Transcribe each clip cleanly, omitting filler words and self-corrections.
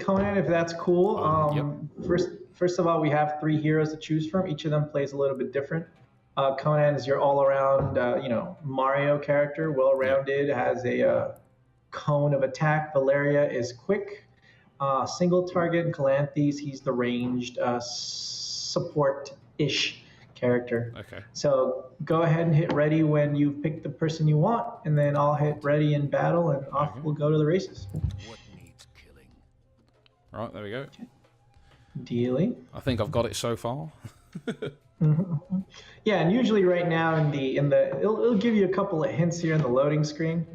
Conan, if that's cool. Yep. First of all, we have three heroes to choose from. Each of them plays a little bit different. Conan is your all-around, Mario character, well-rounded, has a cone of attack. Valeria is quick, single target, and Calanthes, he's the ranged support-ish character. Okay. So go ahead and hit ready when you've picked the person you want, and then I'll hit ready in battle, and off we'll go to the races. What needs killing? Right, there we go. Dealing. I think I've got it so far. Yeah, and usually right now it'll give you a couple of hints here in the loading screen.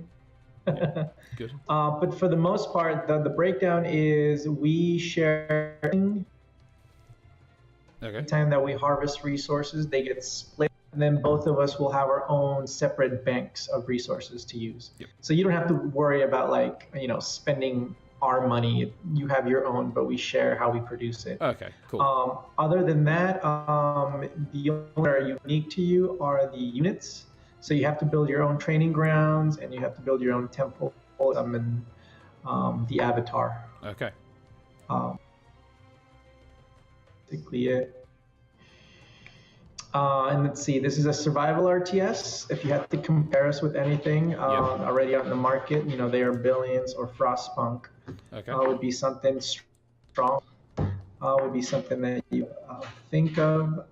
Good. But for the most part, the breakdown is we share. Okay. Time that we harvest resources, they get split, and then both of us will have our own separate banks of resources to use. Yep. So you don't have to worry about spending our money. You have your own, but we share how we produce it. Okay, cool. Other than that, the only that are unique to you are the units. So you have to build your own training grounds, and you have to build your own temple and the avatar. Okay. Basically it. And let's see, this is a survival RTS. If you have to compare us with anything already out in the market, they are Billions or Frostpunk. Okay. Would be something strong. Would be something that you think of.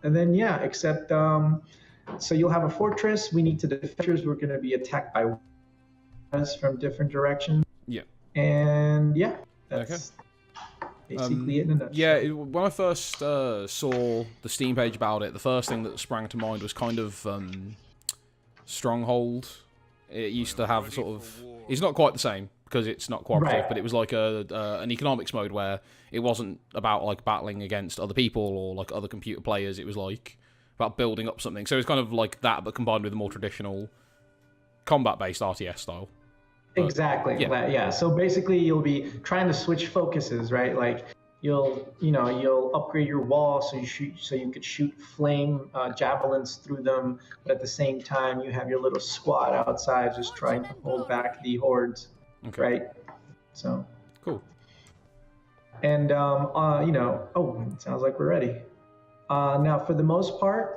And then, except, so you'll have a fortress. We need to defend. We're going to be attacked by us from different directions. Yeah. And that's basically it in a nutshell. Yeah, when I first saw the Steam page about it, the first thing that sprang to mind was kind of Stronghold. It used to have sort of... It's not quite the same, because it's not cooperative, Right. but it was like an economics mode where it wasn't about like battling against other people or like other computer players. It was like about building up something. So it's kind of like that, but combined with a more traditional combat-based RTS style. Exactly. Yeah. So basically, you'll be trying to switch focuses, right? Like you'll upgrade your wall so you could shoot flame javelins through them, but at the same time, you have your little squad outside just trying to hold back the hordes, right? So cool. And it sounds like we're ready. Now, for the most part,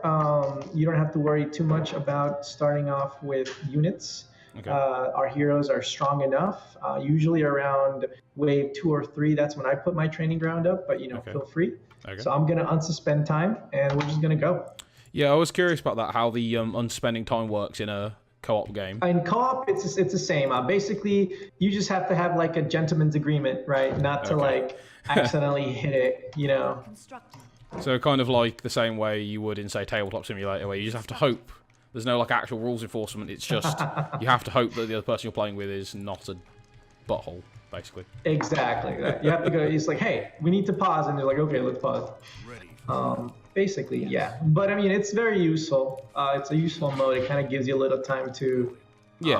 you don't have to worry too much about starting off with units. Okay. Our heroes are strong enough. Usually around wave 2 or 3, that's when I put my training ground up, but feel free. Okay. So I'm going to unsuspend time, and we're just going to go. Yeah, I was curious about that, how the unspending time works in a co-op game. In co-op, it's the same. Basically, you just have to have like a gentleman's agreement, right? Not to accidentally hit it, So kind of like the same way you would in, say, Tabletop Simulator, where you just have to hope. There's no like actual rules enforcement. It's just you have to hope that the other person you're playing with is not a butthole, basically. Exactly. You have to go. It's like, hey, we need to pause, and they're like, okay, let's pause. Basically, yeah. But I mean, it's very useful. It's a useful mode. It kind of gives you a little time to it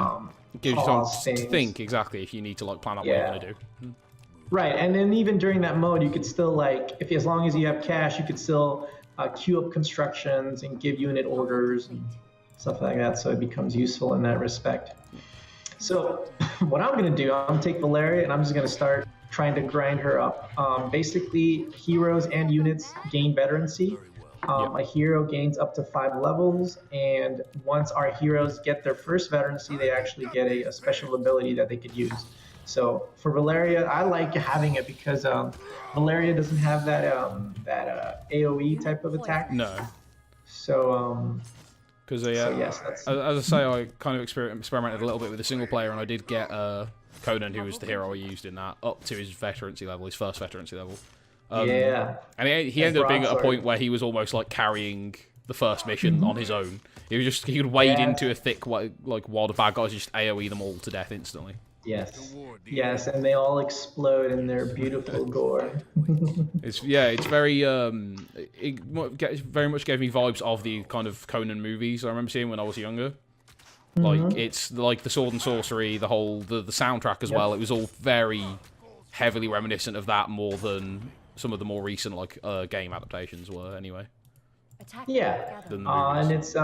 gives you time to things. think exactly if you need to like plan out what you're gonna do. Right, and then even during that mode, you could still like, as long as you have cash, you could still queue up constructions and give unit orders and stuff like that, so it becomes useful in that respect. So what I'm going to do, I'm going to take Valeria and I'm just going to start trying to grind her up. Basically, heroes and units gain veterancy. A hero gains up to 5 levels, and once our heroes get their first veterancy, they actually get a special ability that they could use. So for Valeria, I like having it because Valeria doesn't have that AoE type of attack. No. So because yes, that's... as I say, I kind of experimented a little bit with the single player, and I did get Conan, who was the hero I used in that, up to his veterancy level, his first veterancy level. And he ended up being at a point where he was almost like carrying the first mission on his own. He could wade into a thick while the bad guys just AoE them all to death instantly. Yes, and they all explode in their beautiful gore. It's very very much gave me vibes of the kind of Conan movies I remember seeing when I was younger. Like it's like the sword and sorcery, the whole the soundtrack as well. It was all very heavily reminiscent of that more than some of the more recent game adaptations were anyway. And it's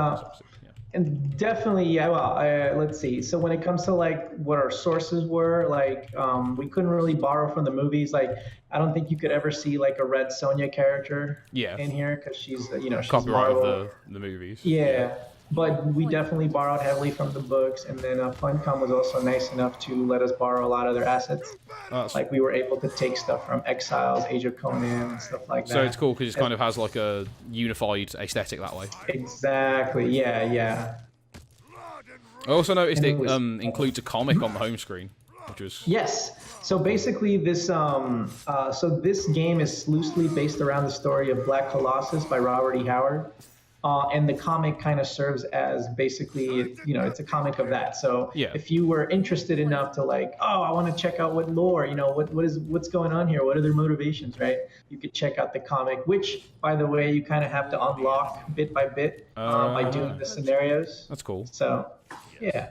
And definitely, yeah. Well, let's see. So when it comes to like what our sources were, like we couldn't really borrow from the movies. Like I don't think you could ever see like a Red Sonja character in here because she's she's copyright Marvel. of the movies. Yeah. But we definitely borrowed heavily from the books, and then Funcom was also nice enough to let us borrow a lot of their assets. Like we were able to take stuff from Exiles, Age of Conan, and stuff like that. So it's cool because it kind of has like a unified aesthetic that way. Exactly. Yeah. I also noticed it includes a comic on the home screen, which was yes. So basically, this this game is loosely based around the story of Black Colossus by Robert E. Howard. And the comic kind of serves as basically, it's a comic of that. So if you were interested enough to like, oh, I want to check out what lore, what's going on here? What are their motivations, right? You could check out the comic, which, by the way, you kind of have to unlock bit by bit by doing the scenarios. That's cool. So, yeah.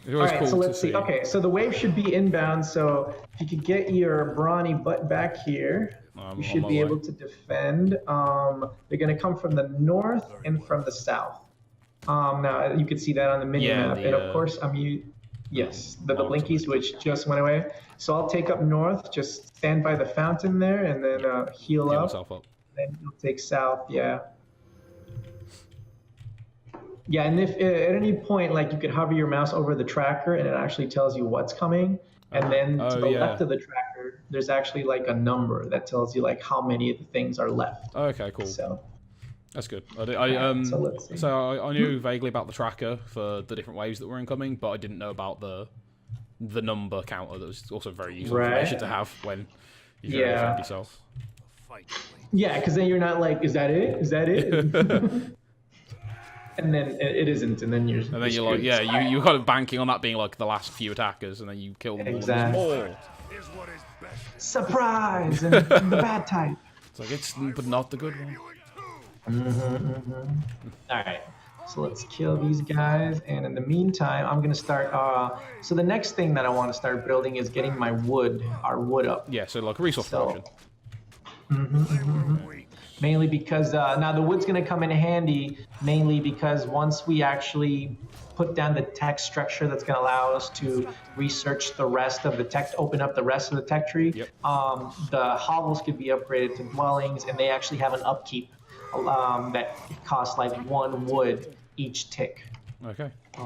All right, so let's see. Okay, so the wave should be inbound. So if you could get your brawny butt back here. You should be able to defend. They're going to come from the north and from the south. Now, you can see that on the mini-map. And of course, yes, the blinkies, which just went away. So I'll take up north, just stand by the fountain there, and then heal up. Then you'll take south, yeah. Yeah, and if at any point, like you could hover your mouse over the tracker, and it actually tells you what's coming. And then to the left of the tracker, there's actually like a number that tells you like how many of the things are left. Okay, cool. So that's good. I knew vaguely about the tracker for the different waves that were incoming, but I didn't know about the number counter. That was also very useful information to have when you defend yourself. Yeah, because then you're not like, is that it? Is that it? And then it isn't, and then you're like, you're kind of banking on that being like the last few attackers, and then you kill them all. Surprise! And the bad type. It's like but not the good one. All right, so let's kill these guys, and in the meantime, I'm gonna start. So the next thing that I want to start building is getting our wood up. Yeah, so like resource production. Mainly because now the wood's going to come in handy, mainly because once we actually put down the tech structure that's going to allow us to research the rest of the tech, open up the rest of the tech tree, the hovels could be upgraded to dwellings, and they actually have an upkeep that costs like 1 wood each tick. Okay. There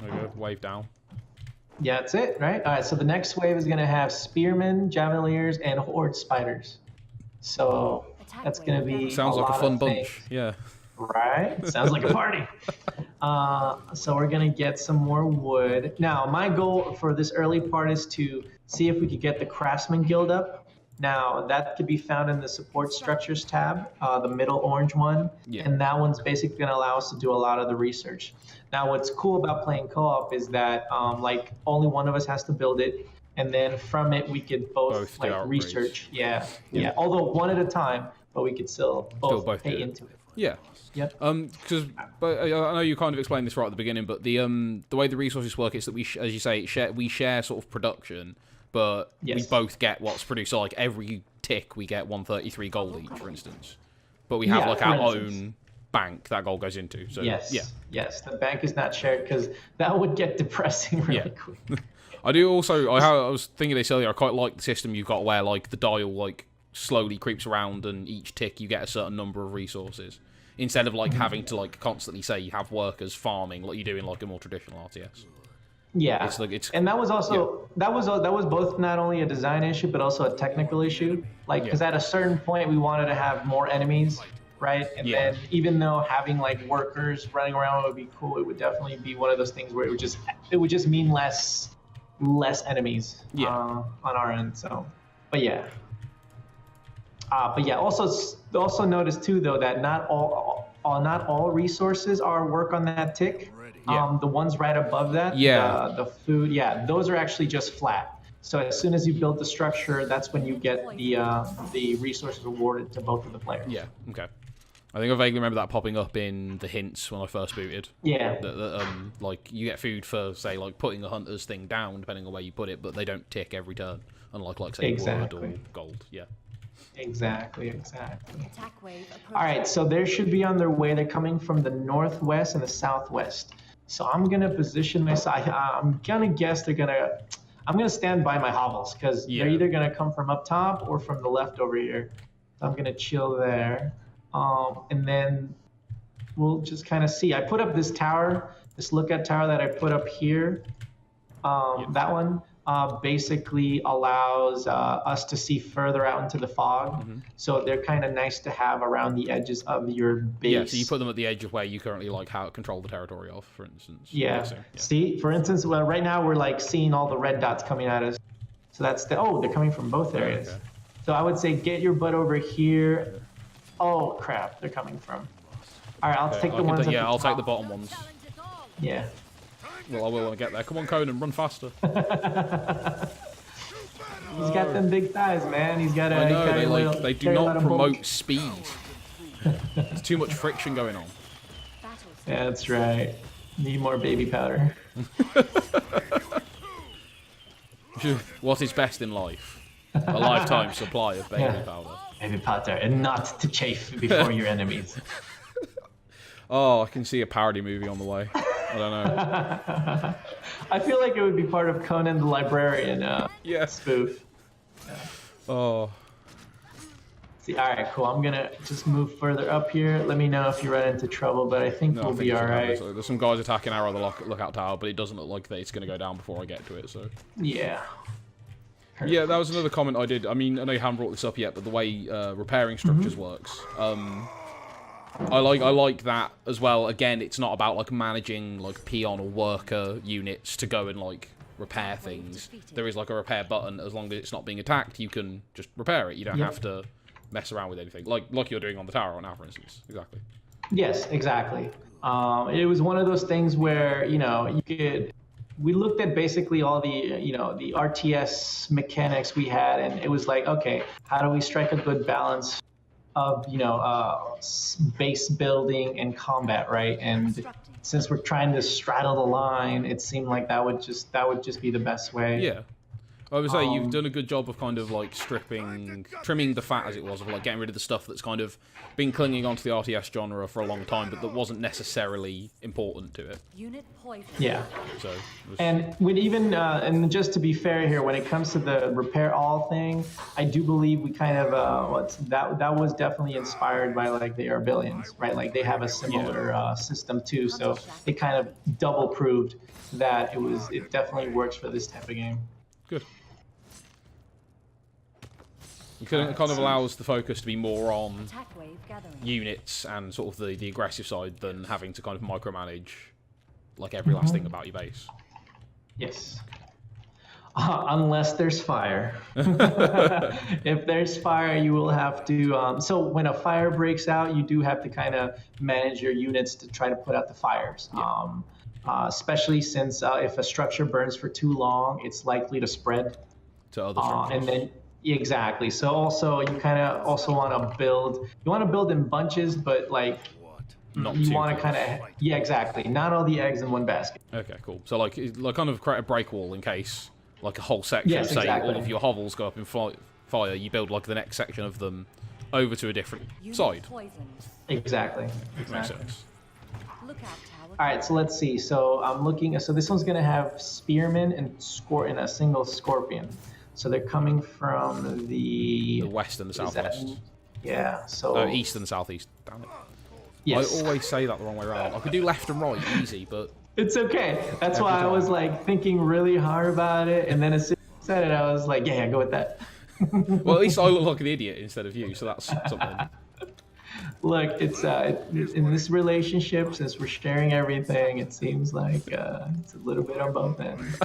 we go, wave down. Yeah, that's it, right? All right, so the next wave is going to have spearmen, javeliers, and horde spiders. So that's going to be sounds like a fun bunch. Yeah. Right? Sounds like a party. So we're going to get some more wood. Now, my goal for this early part is to see if we could get the Craftsman Guild up. Now, that could be found in the Support Structures tab, the middle orange one. Yeah. And that one's basically going to allow us to do a lot of the research. Now, what's cool about playing co-op is that like only one of us has to build it. And then from it, we could both like research. Yeah. Although one at a time, but we could still both pay into it. Yeah. Yep. But I know you kind of explained this right at the beginning, but the way the resources work is that we, as you say, we share sort of production, but we both get what's produced. So like every tick, we get 133 gold each, for instance. But we have like our own bank that gold goes into. So yes, the bank is not shared because that would get depressing really quick. I do also. I was thinking this earlier. I quite like the system you've got where like the dial like slowly creeps around, and each tick you get a certain number of resources instead of like having to like constantly say you have workers farming like you do in like a more traditional RTS. Yeah, and that was also that was both not only a design issue but also a technical issue. Like because at a certain point we wanted to have more enemies, right? And then even though having like workers running around would be cool, it would definitely be one of those things where it would just mean less enemies on our end. So, but yeah. Also notice too though that not all resources work on that tick. The ones right above that, the food, those are actually just flat. So as soon as you build the structure, that's when you get the resources awarded to both of the players. Yeah. Okay. I think I vaguely remember that popping up in the hints when I first booted. Yeah. Like you get food for say like putting a hunter's thing down, depending on where you put it, but they don't tick every turn, unlike like say wood or gold. Yeah. Exactly. All right, so they should be on their way. They're coming from the northwest and the southwest. So I'm gonna position myself. I'm gonna guess they're gonna. I'm gonna stand by my hovels because they're either gonna come from up top or from the left over here. So I'm gonna chill there, and then we'll just kind of see. I put up this tower, this lookout tower that I put up here. That one basically allows us to see further out into the fog. So they're kind of nice to have around the edges of your base. Yeah, so you put them at the edge of where you currently like how control the territory of, for instance. Yeah. See, for instance, well, right now we're like seeing all the red dots coming at us. So that's they're coming from both areas. Okay. So I would say get your butt over here. Oh crap, they're coming from. All right, I'll take the ones. I'll take the bottom ones. Yeah. Well, I will when I get there. Come on, Conan, run faster. He's got them big thighs, man. He's got a. I know, they do not promote speed. There's too much friction going on. Yeah, that's right. Need more baby powder. What is best in life? A lifetime supply of baby powder. Baby powder, and not to chafe before your enemies. Oh, I can see a parody movie on the way. I don't know. I feel like it would be part of Conan the Librarian spoof. Yeah. Oh. See, all right, cool. I'm gonna just move further up here. Let me know if you run into trouble, but I think we'll be all right. There's some guys attacking our other lookout tower, but it doesn't look like it's gonna go down before I get to it. So. Yeah. Perfect. Yeah, that was another comment I did. I mean, I know you haven't brought this up yet, but the way repairing structures works. I like that as well. Again, it's not about like managing like peon or worker units to go and like repair things. There is like a repair button. As long as it's not being attacked, you can just repair it. You don't have to mess around with anything like you're doing on the tower right now, for instance. Exactly. Yes, exactly. It was one of those things where we looked at basically all the the RTS mechanics we had, and it was like, okay, how do we strike a good balance of base building and combat, right? And since we're trying to straddle the line, it seemed like that would just be the best way. Yeah. I would say you've done a good job of kind of like trimming the fat, as it was, of like getting rid of the stuff that's kind of been clinging onto the RTS genre for a long time, but that wasn't necessarily important to it. Yeah. So. And with even and just to be fair here, when it comes to the repair all thing, I do believe we kind of that was definitely inspired by like the Arbalians, right? Like they have a similar system too, so it kind of double proved that it definitely works for this type of game. Good. It kind of allows the focus to be more on units and sort of the aggressive side than having to kind of micromanage like every last thing about your base. Yes. Unless there's fire. If there's fire, you will have to... so when a fire breaks out, you do have to kind of manage your units to try to put out the fires. Yeah. Especially since if a structure burns for too long, it's likely to spread. To other structures. And then... Exactly. So also you kind of also want to build. You want to build in bunches, but like you want to kind of exactly. Not all the eggs in one basket. Okay, cool. So like kind of create a break wall in case like a whole section, say all of your hovels go up in fire. You build like the next section of them over to a different side. Exactly. Makes sense. All right, so let's see. So I'm looking. So this one's gonna have spearmen and a single scorpion. So they're coming from the west and the southwest. Yeah, so... east and southeast. Damn it. Yes. I always say that the wrong way around. I could do left and right easy, but... It's okay. That's why I was like thinking really hard about it, and then as soon as I said it, I was like, yeah, go with that. Well, at least I look like an idiot instead of you, so that's something. Look, it's in this relationship, since we're sharing everything, it seems like it's a little bit on both ends.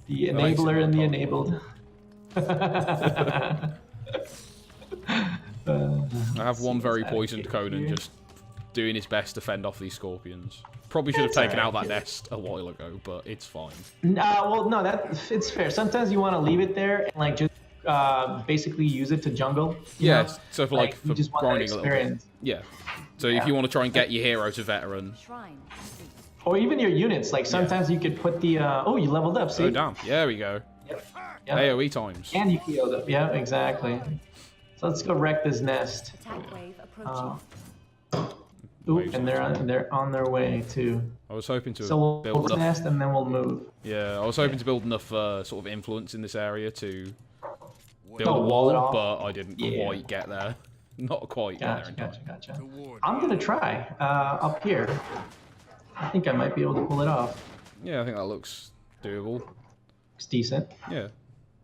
The enabler and the enabled. I have one very poisoned Conan just doing his best to fend off these scorpions. Probably should have taken out that nest a while ago, but it's fine. Well, no, it's fair. Sometimes you want to leave it there and like just basically use it to jungle. Yeah, so for like for just grinding a little bit. Yeah. So if you want to try and get your hero to veteran. Or even your units, like sometimes you could put the... you leveled up, see? Oh, damn. Yeah, there we go. Yep. Yep. AoE times. And you healed up. Yeah, exactly. So let's go wreck this nest. Ooh, and they're on their way too. I was hoping to we'll build enough nest and then we'll move. Yeah, I was hoping to build enough sort of influence in this area to build a wall, but I didn't quite get there. Not quite get there in time. Gotcha. I'm gonna try up here. I think I might be able to pull it off. Yeah, I think that looks doable. It's decent. Yeah.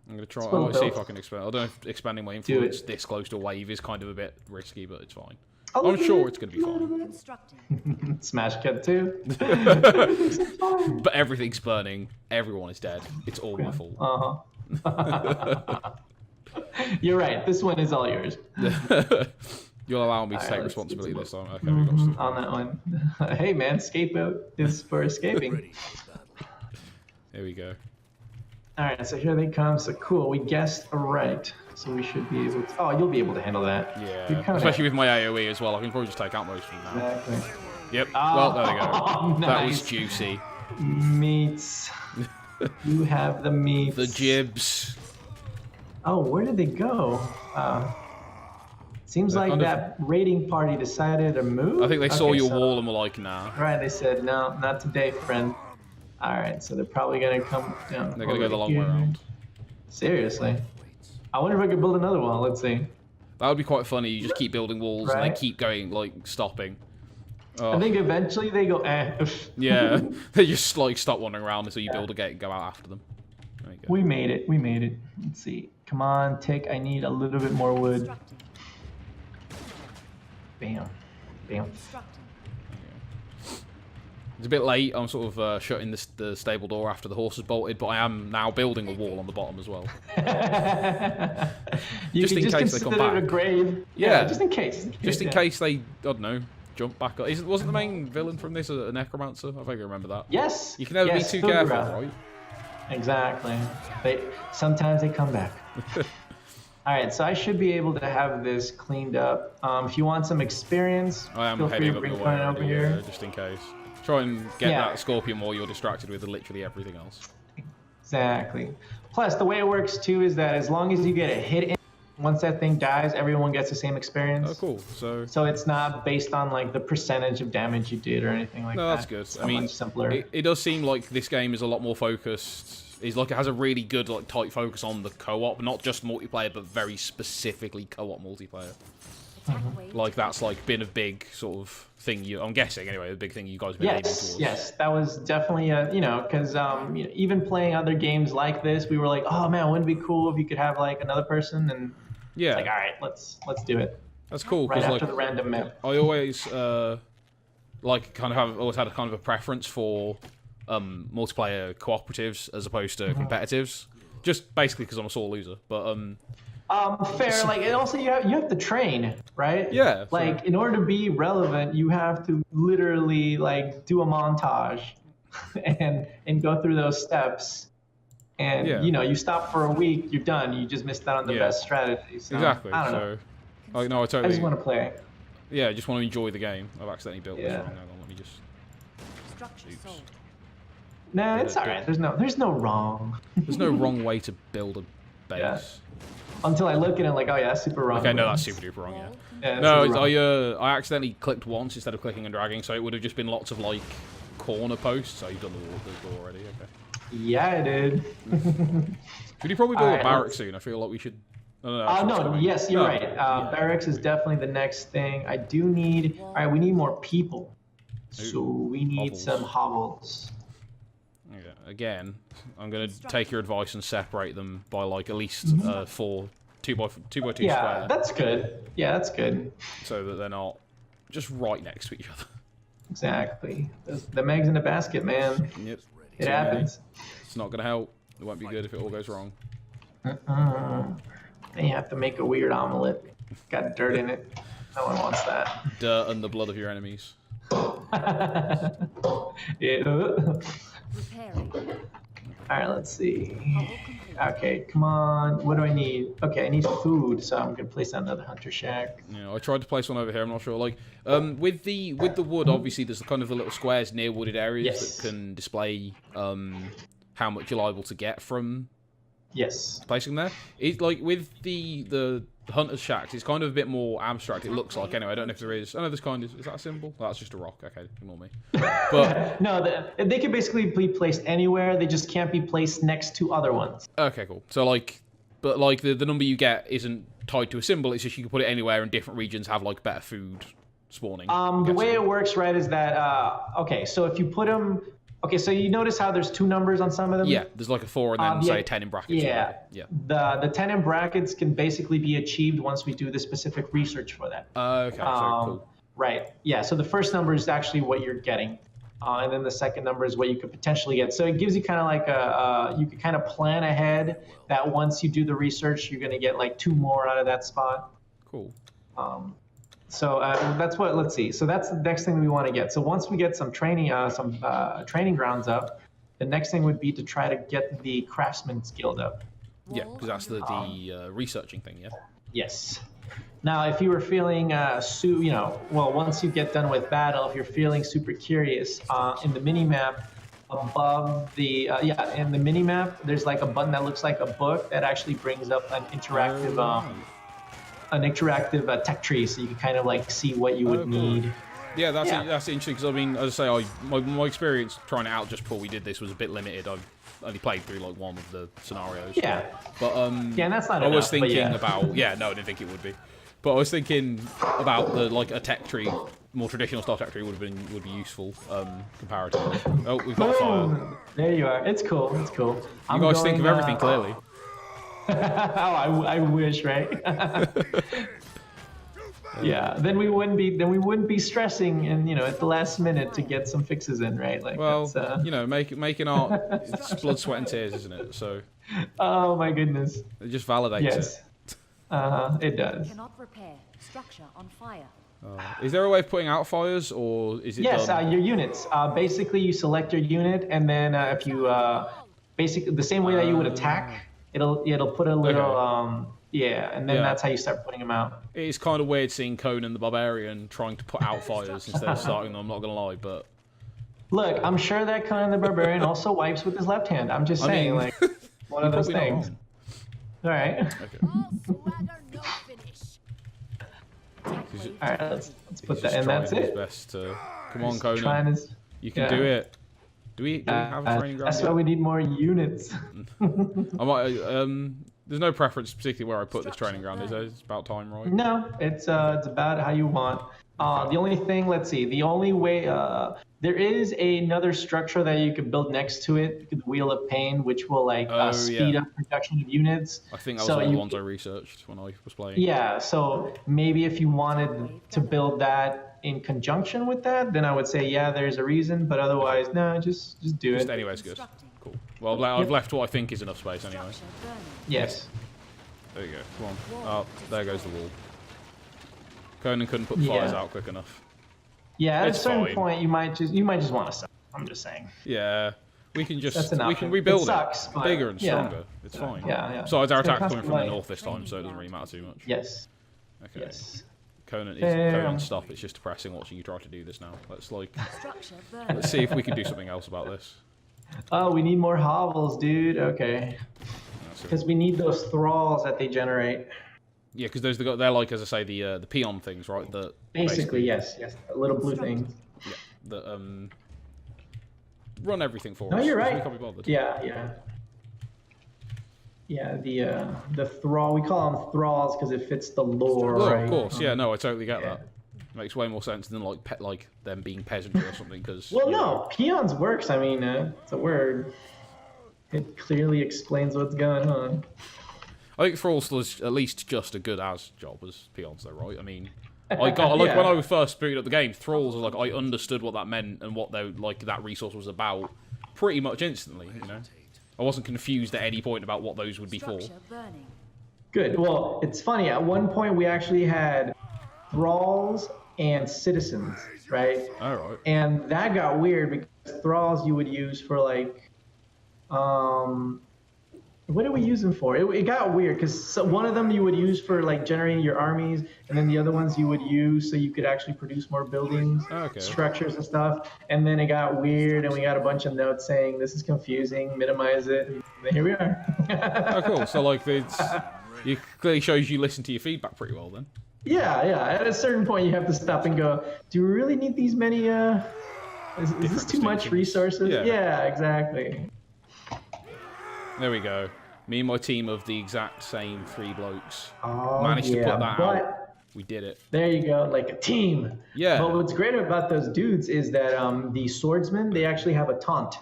I'm going to try. I'll see if I can expand. I don't know if expanding my influence this close to a wave is kind of a bit risky, but it's fine. I'm sure it's going to be fine. Smash cut too. But everything's burning. Everyone is dead. It's all my fault. You're right. This one is all yours. You'll allow me to take responsibility this time. Okay, on that one. Hey man, scapegoat is for escaping. Here we go. Alright, so here they come. So cool, we guessed right. So we should be able to... Oh, you'll be able to handle that. Yeah, especially with my AoE as well. I can probably just take out most of them now. Exactly. Yep, well, there we go. Nice. That was juicy. Meats. You have the meats. The jibs. Oh, where did they go? Seems like that raiding party decided to move. I think they saw your wall and were like, nah. Right, they said, no, not today, friend. Alright, so they're probably going to come down. They're going to go the long way around. Seriously. I wonder if I could build another wall. Let's see. That would be quite funny. You just keep building walls and they keep going, like, stopping. Oh. I think eventually they go, Yeah, they just, like, stop wandering around until you build a gate and go out after them. There you go. We made it. We made it. Let's see. Come on, Tick. I need a little bit more wood. Bam. Bam. It's a bit late. I'm sort of shutting the stable door after the horse has bolted, but I am now building a wall on the bottom as well. Just in case they come back. A grave. Yeah, just in case. Just in case they, I don't know, jump back up. Wasn't the main villain from this a necromancer? I think I remember that. Yes. You can never be too careful, right? Exactly. Sometimes they come back. Alright, so I should be able to have this cleaned up. If you want some experience, I am heading up the way over here, just in case. Try and get that scorpion while you're distracted with literally everything else. Exactly. Plus, the way it works too is that as long as you get a hit in, once that thing dies, everyone gets the same experience. Oh, cool. So it's not based on like the percentage of damage you did or anything like that. No, that's good. It's much simpler. It does seem like this game is a lot more focused. It's like it has a really good, like, tight focus on the co-op, not just multiplayer, but very specifically co-op multiplayer. Like that's like been a big sort of thing. I'm guessing anyway, a big thing you guys have been aiming towards. Yes, that was definitely a because even playing other games like this, we were like, oh man, wouldn't it be cool if you could have like another person and it's like, all right, let's do it. That's cool. Right after like, the random map. I always like kind of always had a kind of a preference for multiplayer cooperatives as opposed to competitives, just basically because I'm a sore loser. But fair. Like, and also you have to train, right? Yeah. Like, in order to be relevant, you have to literally like do a montage, and go through those steps. And you stop for a week, you're done. You just missed out on the best strategy. So, exactly. I don't know. I totally. I just want to play. Yeah, I just want to enjoy the game. I've accidentally built this wrong. Hang on, let me just. Oops. Nah, it's alright. There's no wrong. There's no wrong way to build a base. Yeah. Until I look at it like, oh yeah, that's super wrong. Okay, no, that's super duper wrong, yeah. No, I accidentally clicked once instead of clicking and dragging, so it would have just been lots of like corner posts. Oh, you've done the door already, okay. Yeah, I did. Should you probably build a barrack soon? I feel like we should. Yes, you're right. Barracks is definitely the next thing. I do need. All right, we need more people, so we need some hovels. Yeah, again, I'm gonna take your advice and separate them by like at least 4 2x2 square. Yeah, that's good. Yeah, that's good. So that they're not just right next to each other. Exactly. The eggs in the basket, man. Yep. It happens. It's not gonna help. It won't be good if it all goes wrong. Then you have to make a weird omelet. Got dirt in it. No one wants that. Dirt and the blood of your enemies. Alright, let's see. Okay, come on. What do I need? Okay, I need food, so I'm gonna place another hunter shack. Yeah, I tried to place one over here. I'm not sure. Like, with the wood, obviously, there's kind of the little squares near wooded areas that can display how much you're liable to get from Yes. Placing there. It's like with the Hunter's Shacks, it's kind of a bit more abstract, it looks like. Anyway, I don't know if there is. I know there's kind of... Is that a symbol? Oh, that's just a rock. Okay, ignore me. But no, they can basically be placed anywhere. They just can't be placed next to other ones. Okay, cool. So, like... But, like, the number you get isn't tied to a symbol. It's just you can put it anywhere, and different regions have, like, better food spawning. The way it works, right, is that... okay, so if you put them... Okay, so you notice how there's 2 numbers on some of them? Yeah, there's like a 4 and then, say, 10 in brackets. Yeah. The 10 in brackets can basically be achieved once we do the specific research for that. Okay, so cool. Right. Yeah, so the first number is actually what you're getting. And then the second number is what you could potentially get. So it gives you kind of like you can kind of plan ahead that once you do the research, you're going to get like 2 more out of that spot. Cool. So that's what, let's see. So that's the next thing we want to get. So once we get some training grounds up, the next thing would be to try to get the Craftsman's Guild up. Yeah, because that's the researching thing, yeah? Yes. Now, if you were feeling, once you get done with battle, if you're feeling super curious, in the mini-map above the, in the mini-map, there's like a button that looks like a book that actually brings up an interactive tech tree, so you can kind of like see what you would need. Yeah, that's interesting, because I mean, as I say, my experience trying it out just before we did this was a bit limited. I've only played through like 1 of the scenarios. Yeah. But yeah, that's not I was enough, thinking about no, I didn't think it would be. But I was thinking about a tech tree, more traditional style tech tree would be useful comparatively. Oh, we've got fire. There you are. It's cool. It's cool. You guys think of everything clearly. I wish, right? Yeah, then we wouldn't be stressing and at the last minute to get some fixes in, right? Like, well, making art, it's blood, sweat, and tears, isn't it? So. Oh my goodness. It just validates it. It does. Cannot repair. Structure on fire. Is there a way of putting out fires, or is it? Yes, done? Your units. Basically, you select your unit, and then if you basically the same way that you would attack, it'll put a little and then that's how you start putting them out. It's kind of weird seeing Conan the Barbarian trying to put out fires instead of starting them. I'm not gonna lie, but look, I'm sure that Conan the Barbarian also wipes with his left hand. I'm just saying, like one of those things. All right. Okay. All right, let's put that in. That's it. Best to... Come on, Conan. You can do it. Do we have a training ground? That's why we need more units. I might. There's no preference particularly where I put this training ground. Is it? It's about time, right? No, it's about how you want. The only thing, let's see, the only way, there is another structure that you can build next to it, the Wheel of Pain, which will speed up production of units. I think that was one of the ones I researched when I was playing. Yeah, so maybe if you wanted to build that in conjunction with that, then I would say, yeah, there's a reason, but otherwise, no, just do it. Just anyway's good. Cool. Well, I've left what I think is enough space anyway. Yes. There you go. Come on. Oh, there goes the wall. Conan couldn't put fires out quick enough. Yeah, at a certain point, you might just want to stop. I'm just saying. Yeah, we can just we can rebuild it. Sucks, but bigger and stronger. It's fine. Yeah. Besides, our attack's coming from the north this time, so it doesn't really matter too much. Yes. Okay. Yes. Conan, stop! It's just depressing watching you try to do this now. Let's see if we can do something else about this. Oh, we need more hovels, dude. Okay. Because we need those thralls that they generate. Yeah, because they're like, as I say, the peon things, right? Basically, yes, the little blue things. Yeah, that run everything for us. No, you're right. We can't be bothered. Yeah. The thrall, we call them thralls because it fits the lore, right? Of course, yeah. No, I totally get that. Makes way more sense than like them being peasantry or something. Because peons works. I mean, it's a word. It clearly explains what's going on. I think thralls was at least just a good as job as peons, though, right? I mean, when I first booted up the game, thralls was I understood what that meant and what that resource was about pretty much instantly. I wasn't confused at any point about what those would be for. Good. Well, it's funny. At one point, we actually had thralls and citizens, right? All right. And that got weird because thralls you would use for What did we use them for? It got weird because one of them you would use for like generating your armies, and then the other ones you would use so you could actually produce more buildings, structures and stuff. And then it got weird, and we got a bunch of notes saying this is confusing, minimize it. And here we are. Oh, cool. So like it clearly shows you listen to your feedback pretty well then. Yeah. At a certain point, you have to stop and go, do we really need these many? Is this too much resources? Yeah, exactly. There we go. Me and my team of the exact same 3 blokes managed to put that out. We did it. There you go, like a team. Yeah. But what's great about those dudes is that the swordsmen, they actually have a taunt.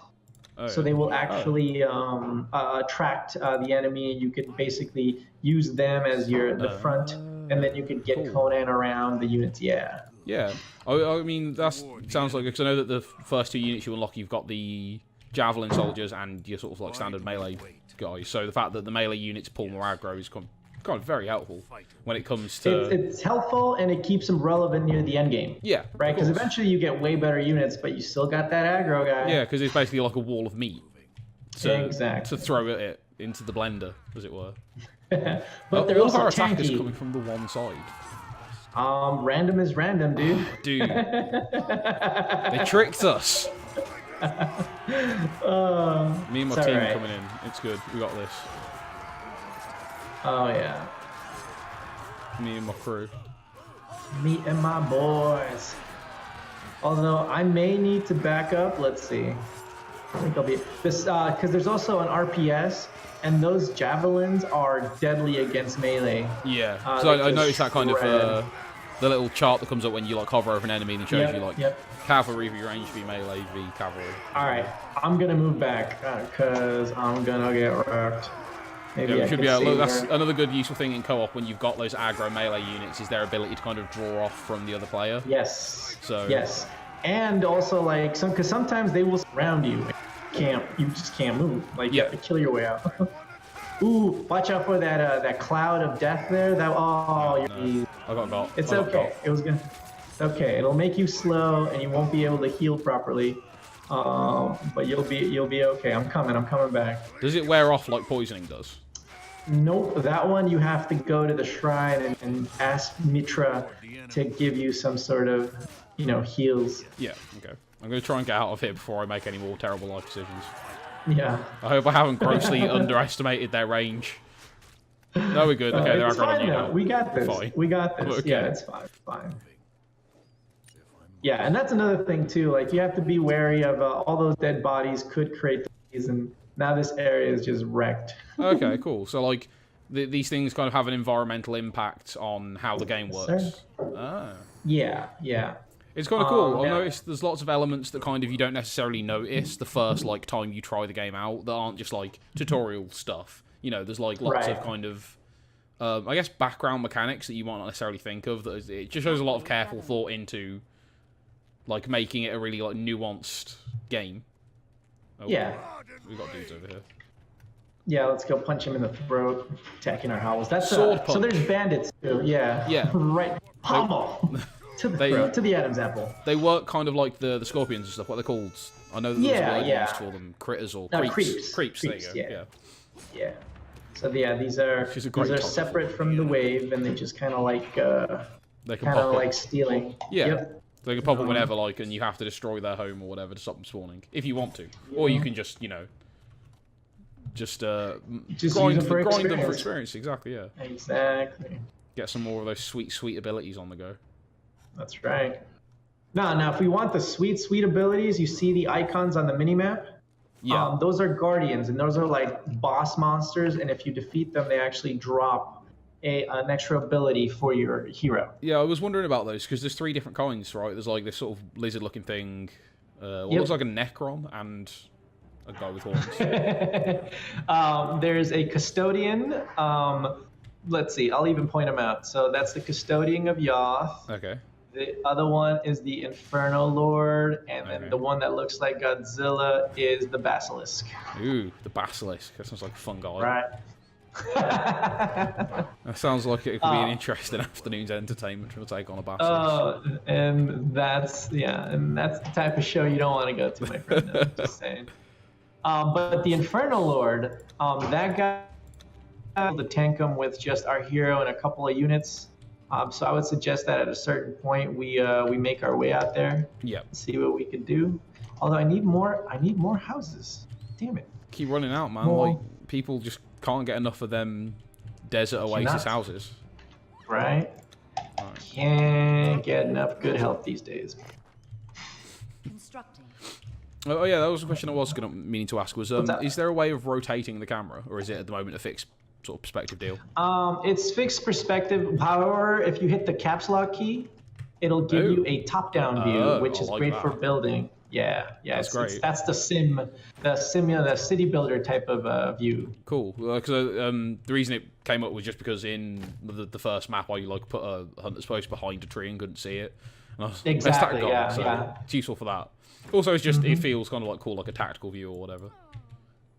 So they will actually attract the enemy. You could basically use them as the front, and then you could get Conan around the units. Yeah. I mean, that sounds like, because I know that the first 2 units you unlock, you've got the javelin soldiers and your sort of like standard melee guys. So the fact that the melee units pull more aggro is kind of very helpful when it comes to... It's helpful, and it keeps them relevant near the end game. Yeah. Right? Because eventually you get way better units, but you still got that aggro guy. Yeah, because it's basically like a wall of meat. Exactly. To throw it into the blender, as it were. But they're all also of our attackers tanky. coming from the one side. Random is random, dude. Dude. They tricked us. Me and my team coming in. It's good. We got this. Oh, yeah. Me and my crew. Me and my boys. Although I may need to back up. Let's see. I think I'll be this because there's also an RPS, and those javelins are deadly against melee. Yeah. So I noticed that kind of the little chart that comes up when you like hover over an enemy and shows you like cavalry v range v melee v cavalry. All right, I'm gonna move back because I'm gonna get wrecked. Maybe we should be able, look, that's another good useful thing in co-op when you've got those aggro melee units is their ability to kind of draw off from the other player. Yes. So yes, and also like because sometimes they will surround you. You just can't move. Like you have to kill your way out. Ooh, watch out for that cloud of death there. I got. It's okay. It was gonna. Okay, it'll make you slow, and you won't be able to heal properly. But you'll be okay. I'm coming back. Does it wear off like poisoning does? Nope. That one you have to go to the shrine and ask Mitra to give you some sort of, heals. Yeah. Okay. I'm gonna try and get out of here before I make any more terrible life decisions. Yeah. I hope I haven't grossly underestimated their range. No, we're good. Okay, they're fine now. We got this. Fine. We got this. Okay. Yeah, it's fine. Yeah, and that's another thing too. Like you have to be wary of all those dead bodies could create these, and now this area is just wrecked. Okay, cool. So like these things kind of have an environmental impact on how the game works. Yeah. It's kind of cool. I've noticed there's lots of elements that kind of you don't necessarily notice the first like time you try the game out that aren't just like tutorial stuff. There's like lots of kind of I guess background mechanics that you might not necessarily think of. That it just shows a lot of careful thought into like making it a really like nuanced game. Oh, yeah. We've got dudes over here. Yeah, let's go punch him in the throat, attacking our hovels. That's sword punch. So there's bandits too. Yeah. Right. Pommel. To the throat, to the Adam's apple. They work kind of like the scorpions and stuff. What they're called? I know that there's a word used for them. Critters or creeps. Creeps. There you go. Yeah. So these are separate from the wave, and they just kind of like they can pop like stealing. Yeah. Yep. They can pop up whenever, like, and you have to destroy their home or whatever to stop them spawning, if you want to, or you can just grind them for experience. Exactly. Yeah. Exactly. Get some more of those sweet abilities on the go. That's right. Now, if we want the sweet abilities, you see the icons on the minimap? Yeah. Those are guardians, and those are like boss monsters, and if you defeat them, they actually drop an extra ability for your hero. Yeah, I was wondering about those, because there's 3 different kinds, right? There's like this sort of lizard-looking thing, looks like a Necron, and a guy with horns. There's a custodian. Let's see, I'll even point them out. So that's the custodian of Yoth. Okay. The other one is the Inferno Lord, and then the one that looks like Godzilla is the Basilisk. Ooh, the Basilisk. That sounds like a fun guy. Right. That sounds like it could be an interesting afternoon's entertainment to take on a Basilisk. And that's the type of show you don't want to go to, my friend. No, just saying. But the Infernal Lord, that guy, able to tank him with just our hero and a couple of units. So I would suggest that at a certain point we make our way out there. Yeah. See what we can do. Although I need more houses. Damn it. Keep running out, man. Well, like people just can't get enough of them desert oasis houses. Right. Can't get enough good help these days. Constructing. Oh yeah, that was a question I was meaning to ask. Was is there a way of rotating the camera, or is it at the moment a fixed sort of perspective deal? It's fixed perspective. However, if you hit the caps lock key, it'll give you a top-down view, which is great for building. Yeah, that's great. That's the city builder type of view. Cool. Because the reason it came up was just because in the first map I like put a hunter's post behind a tree and couldn't see it. And I was, exactly. It's useful for that. Also, it's just it feels kind of like cool, like a tactical view or whatever.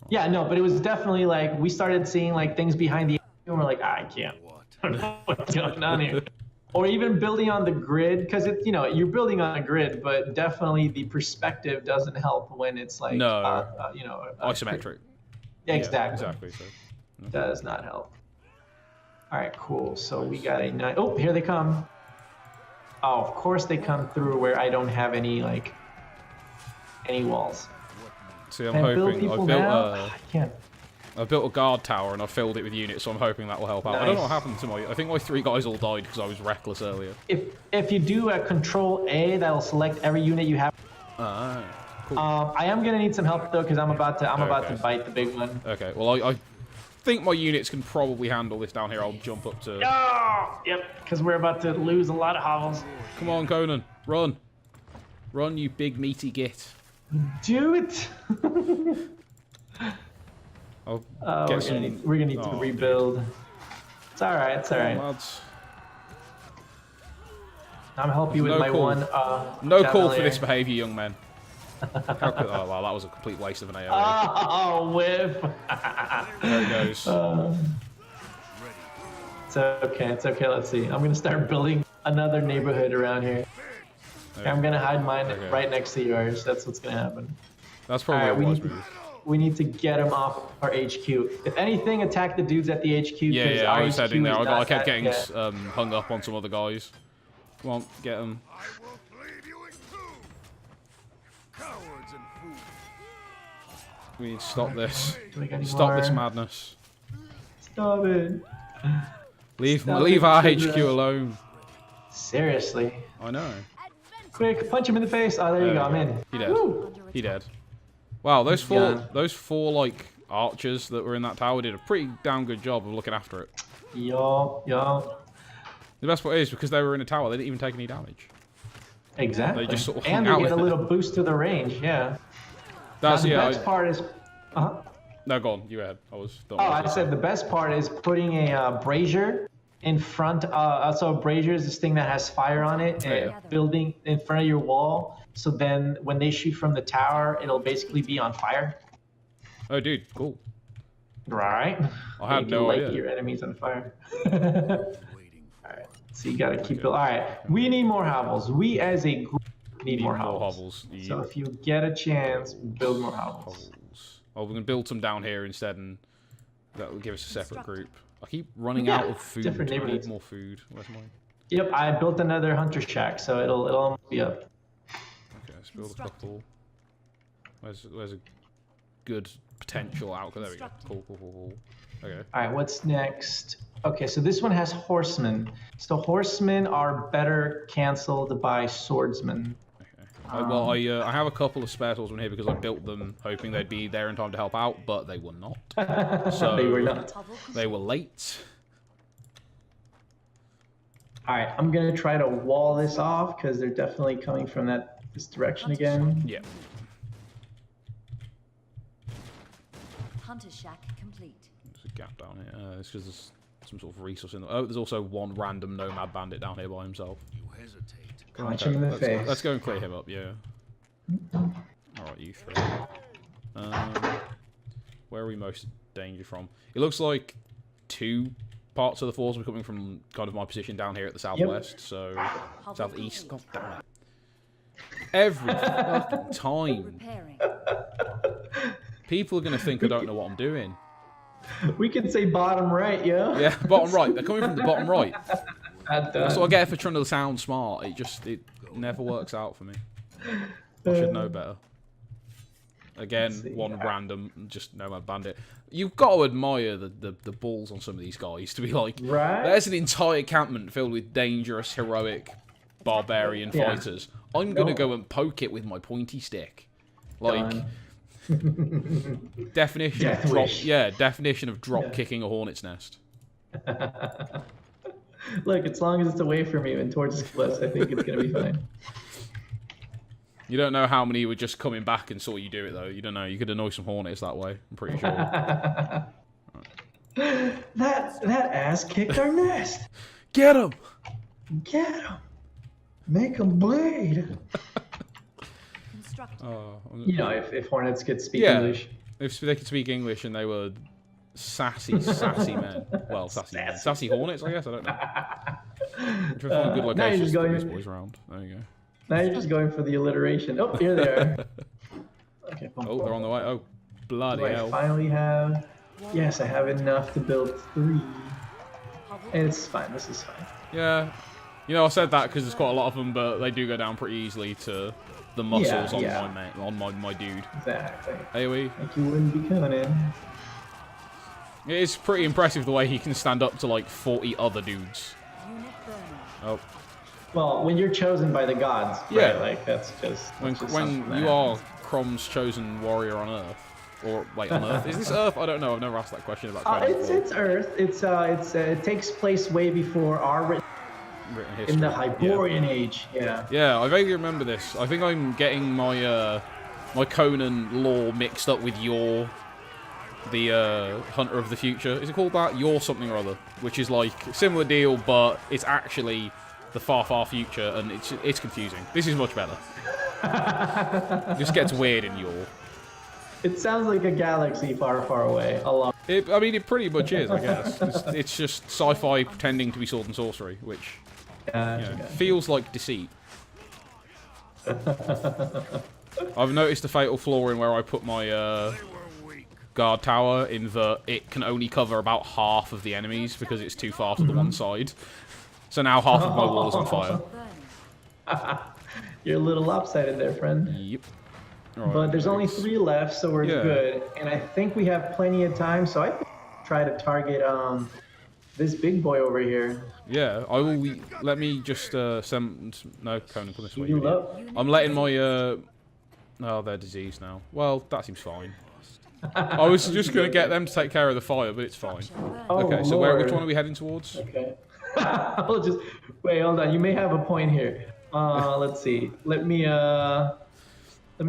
Yeah, no, but it was definitely like we started seeing like things behind the and we're like, I can't. I don't know what's going on here. Or even building on the grid, because it's you're building on a grid, but definitely the perspective doesn't help when it's like isometric. Exactly. Yeah, exactly. So does not help. All right, cool. So we got a nice. Oh, here they come. Oh, of course they come through where I don't have any walls. See, I'm hoping I've built a guard tower and I've filled it with units, so I'm hoping that will help out. Nice. I don't know what happened to I think my 3 guys all died because I was reckless earlier. If you do a Control A, that'll select every unit you have. Cool. I am gonna need some help though because I'm about to bite the big one. Okay. Well, I think my units can probably handle this down here. I'll jump up to. Oh, yep. Because we're about to lose a lot of hovels. Come on, Conan, run, you big meaty git. Do it. We're gonna need to rebuild. Dude. It's all right. It's all right. Lads. I'm helping you with my one. No call for this behaviour, young men. Oh wow, that was a complete waste of an AoE. Oh, whiff. There it goes. It's okay. It's okay. Let's see. I'm gonna start building another neighborhood around here. Okay. I'm gonna hide mine right next to yours. That's what's gonna happen. That's probably what we need to get them off our HQ. If anything, attack the dudes at the HQ. Yeah, I was heading there. I kept getting hung up on some other guys. Come on, get them. We need to stop this. Stop this madness. Stop it. Leave our HQ alone. Seriously. I know. Quick, punch him in the face. Oh, there you go. I'm in. He dead. Woo. He dead. Wow, those four like archers that were in that tower did a pretty damn good job of looking after it. Yo. The best part is because they were in a tower, they didn't even take any damage. Exactly. They just sort of and they get a little boost to the range. Yeah. That's the best part is. No, go on. You ahead. I said the best part is putting a brazier in front. So a brazier is this thing that has fire on it, and building in front of your wall. So then, when they shoot from the tower, it'll basically be on fire. Oh, dude, cool. Right. I had no idea. Light your enemies on fire. All right. So you gotta keep building. All right. We need more hovels. We as a group need more hovels. Yeah. So if you get a chance, build more hovels. Well, we're gonna build some down here instead, and that will give us a separate group. I keep running out of food. Different I need more food. Where's mine? Yep, I built another hunter shack, so it'll almost be up. Okay, let's build a couple. Where's a good potential outcome? There we go. Cool. Okay. All right, what's next? Okay, so this one has horsemen. So horsemen are better canceled by swordsmen. Okay. Well, I have a couple of spare swordsmen here because I built them hoping they'd be there in time to help out, but they were not. So they were not. They were late. All right, I'm gonna try to wall this off because they're definitely coming from this direction again. Yeah. Hunter shack complete. There's a gap down here. It's because there's some sort of resource in there. Oh, there's also one random nomad bandit down here by himself. You hesitate. Punch him in the face. Let's go and clear him up, yeah. Alright, you three. Where are we most in danger from? It looks like 2 parts of the force are coming from kind of my position down here at the southwest, so southeast. God damn it. Every fucking time. People are going to think I don't know what I'm doing. We can say bottom right, yo. Yeah, bottom right. They're coming from the bottom right. That's what I get for trying to sound smart. It never works out for me. I should know better. Again, one random, just nomad bandit. You've got to admire the balls on some of these guys to be like, there's an entire encampment filled with dangerous, heroic, barbarian fighters. I'm going to go and poke it with my pointy stick. Like, definition of drop kicking a hornet's nest. Look, as long as it's away from you and towards the cliffs, I think it's going to be fine. You don't know how many were just coming back and saw you do it, though. You don't know. You could annoy some hornets that way, I'm pretty sure. That ass kicked our nest. Get him! Get him! Make him bleed. You know, if hornets could speak English. If they could speak English and they were sassy men. Well, sassy hornets, I guess. I don't know. I'm trying to find good locations to these boys around. There you go. Now you're just going for the alliteration. Oh, here they are. Okay, oh, they're on the way. Oh, bloody hell. I finally have... Yes, I have enough to build 3. And it's fine. This is fine. Yeah. You know, I said that because there's quite a lot of them, but they do go down pretty easily to the muscles on my dude. Exactly. AoE. Like you wouldn't be coming in. It is pretty impressive the way he can stand up to like 40 other dudes. Oh. Well, when you're chosen by the gods, right? Like that's just when you are Crom's chosen warrior on Earth, or wait, on Earth? Is this Earth? I don't know. I've never asked that question about. It's Earth. It takes place way before our written history. In the Hyborian Age. Yeah. Yeah, I vaguely remember this. I think I'm getting my my Conan lore mixed up with the Hunter of the Future. Is it called that? Your something or other, which is like similar deal, but it's actually the far future, and it's confusing. This is much better. It just gets weird in Yore. It sounds like a galaxy far away. I mean, it pretty much is, I guess. It's just sci-fi pretending to be sword and sorcery, which feels like deceit. I've noticed a fatal flaw in where I put my guard tower, in that it can only cover about half of the enemies because it's too far to the one side. So now half of my wall is on fire. You're a little lopsided there, friend. Yep. Right, but there's only 3 left, so we're good. And I think we have plenty of time, so I think try to target this big boy over here. Yeah, I will. Let me just send. No, Conan, come this way. I'm letting my. Oh, they're diseased now. Well, that seems fine. I was just going to get them to take care of the fire, but it's fine. Okay, so which one are we heading towards? Okay. I'll just wait. Hold on. You may have a point here. Let's see. Let me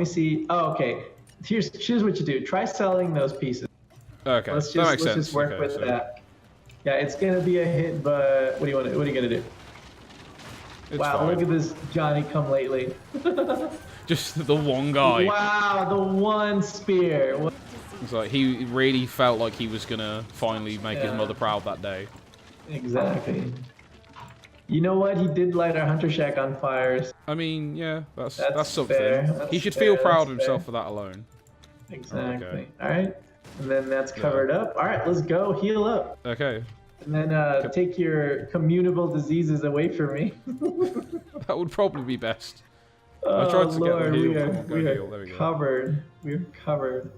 see. Oh, okay. Here's what you do. Try selling those pieces. Okay. Let's just work with that. Yeah, it's gonna be a hit, but what are you gonna do? Wow, look at this Johnny come lately. Just the one guy. Wow, the one spear. It's like he really felt like he was gonna finally make his mother proud that day. Exactly. You know what? He did light our hunter shack on fire. I mean, yeah, that's something. He should feel proud of himself for that alone. Exactly. Okay. All right. And then that's covered up. All right, let's go heal up. Okay. And then take your communicable diseases away from me. That would probably be best. Oh, I tried to Lord, get the heal. We are covered. We're covered.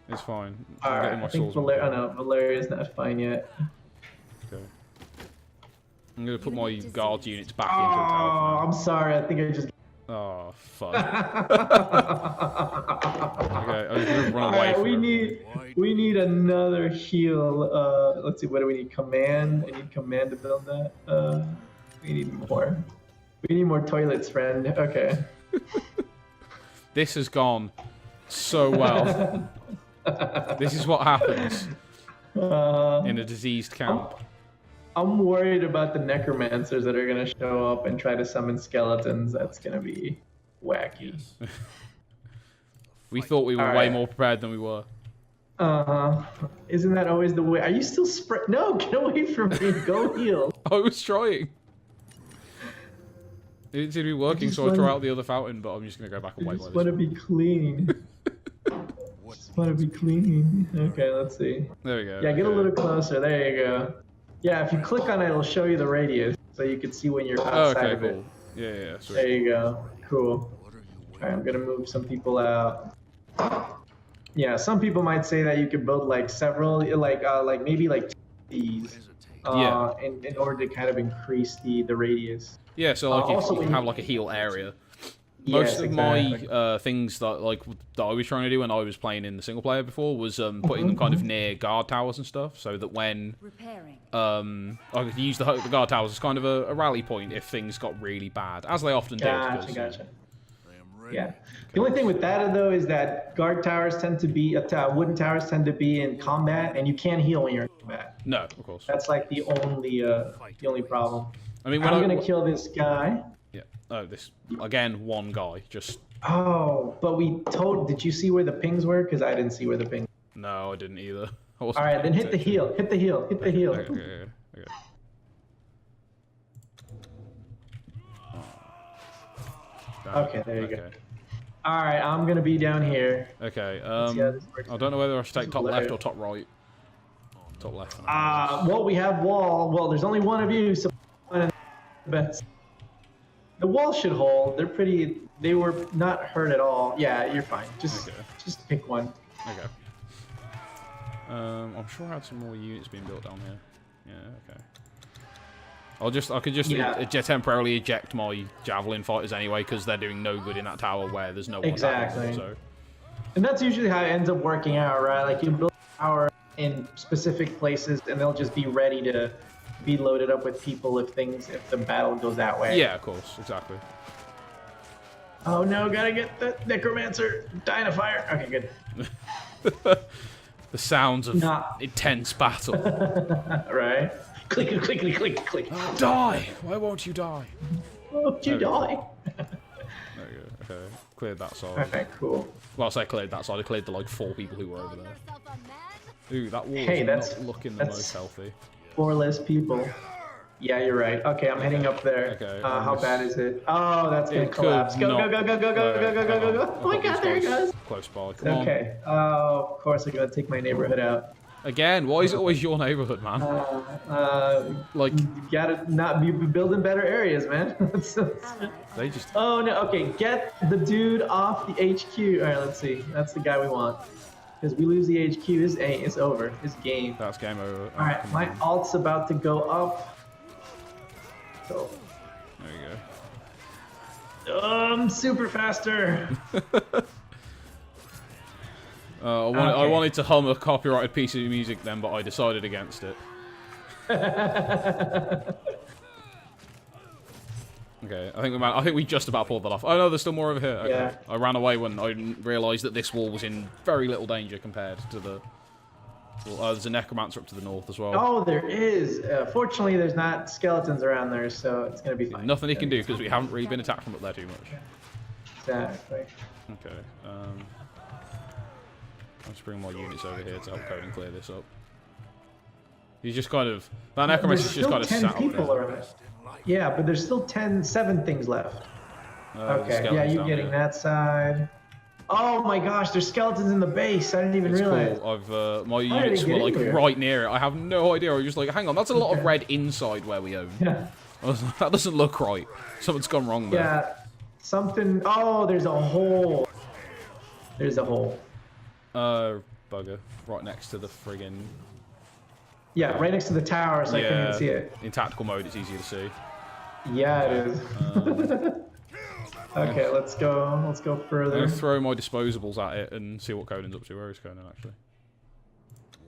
It's fine. All right. I think Valeria's not fine yet. Okay. I'm gonna put my guard units back into the tower. Oh, I'm sorry. I think I just. Oh fuck. Okay, I'm just gonna run away from we need another heal. Let's see. What do we need? Command. I need command to build that. We need more. We need more toilets, friend. Okay. This has gone so well. This is what happens in a diseased camp. I'm worried about the necromancers that are going to show up and try to summon skeletons. That's going to be wacky. We thought we were way more prepared than we were. Isn't that always the way? Are you still No, get away from me. Go heal. I was trying. It didn't seem to be working, so I try out the other fountain, but I'm just going to go back and wait. I just want to be clean. Just want to be clean. Okay, let's see. There we go. Yeah, get a little closer. There you go. Yeah, if you click on it, it'll show you the radius, so you can see when you're outside of it. Cool. Yeah, sweet. There you go. Cool. Alright, I'm gonna move some people out. Yeah, some people might say that you could build like several, like maybe like these, in order to kind of increase the radius. Yeah, so like if you can have like a heal area. Most of my things that I was trying to do when I was playing in the single player before was putting them kind of near guard towers and stuff, so that when I could use the guard towers as kind of a rally point if things got really bad, as they often do. Gotcha. Yeah. The only thing with that though is that guard towers tend to be wooden towers tend to be in combat, and you can't heal when you're in combat. No, of course. That's like the only problem. I mean, I'm gonna kill this guy. Yeah. Oh, this again. One guy just. Oh, but did you see where the pings were? Because I didn't see where the pings. No, I didn't either. All right, then hit the heal. Hit the heal. Okay. Okay, there you go. All right, I'm gonna be down here. Okay. I don't know whether I should take top left or top right. Top left. Well, we have wall. Well, there's only one of you, so the wall should hold. They're pretty. They were not hurt at all. Yeah, you're fine. Just pick one. Okay. I'm sure I had some more units being built down here. Yeah. Okay. I could just temporarily eject my javelin fighters anyway, because they're doing no good in that tower where there's no one. Exactly. So. And that's usually how it ends up working out, right? Like you build a tower in specific places, and they'll just be ready to be loaded up with people if the battle goes that way. Yeah, of course, exactly. Oh no, gotta get the necromancer dying of fire. Okay, good. The sounds of intense battle. Right? Click, click, click, click, click. Die! Why won't you die? Won't you die? There you go. Okay, cleared that side. Okay, cool. Well, I say cleared that side. I cleared the 4 people who were over there. Ooh, that wall is not looking the most healthy. 4 less people. Yeah, you're right. Okay, I'm heading up there. Okay. How bad is it? Oh, that's gonna collapse. Go, go, go, go, go, go, go, go, go, go. Oh my god, there it goes. Close by. Come on. Okay. Oh, of course I gotta take my neighborhood out. Again, why is it always your neighborhood, man? You gotta not be building better areas, man. They just. Oh no. Okay, get the dude off the HQ. All right, let's see. That's the guy we want. Because we lose the HQ, it's over. It's game. That's game over. All right, my ult's about to go up. So. There you go. Super faster. I wanted to hum a copyrighted piece of music then, but I decided against it. Okay, I think we just about pulled that off. Oh no, there's still more over here. Okay. Yeah. I ran away when I didn't realise that this wall was in very little danger compared to the. Well, there's a necromancer up to the north as well. Oh, there is. Fortunately, there's not skeletons around there, so it's gonna be fine. Nothing he can do because we haven't really been attacked from up there too much. Exactly. Okay. I'll just bring more units over here to help Conan clear this up. He's just kind of... That necromancer's just kind of sat up there. Yeah, but there's still 7 things left. Okay, yeah, you're getting that side. Oh my gosh, there's skeletons in the base. I didn't even realize. Cool. My units were like right near it. I have no idea. I was just like, hang on, that's a lot of red inside where we own. Yeah. That doesn't look right. Something's gone wrong there. Yeah, something... Oh, there's a hole. There's a hole. Bugger. Right next to the friggin'... Yeah, right next to the tower, so I couldn't even see it. In tactical mode, it's easier to see. Yeah, it is. Okay, let's go further. I'm gonna throw my disposables at it and see what Conan's up to. Where is Conan, actually?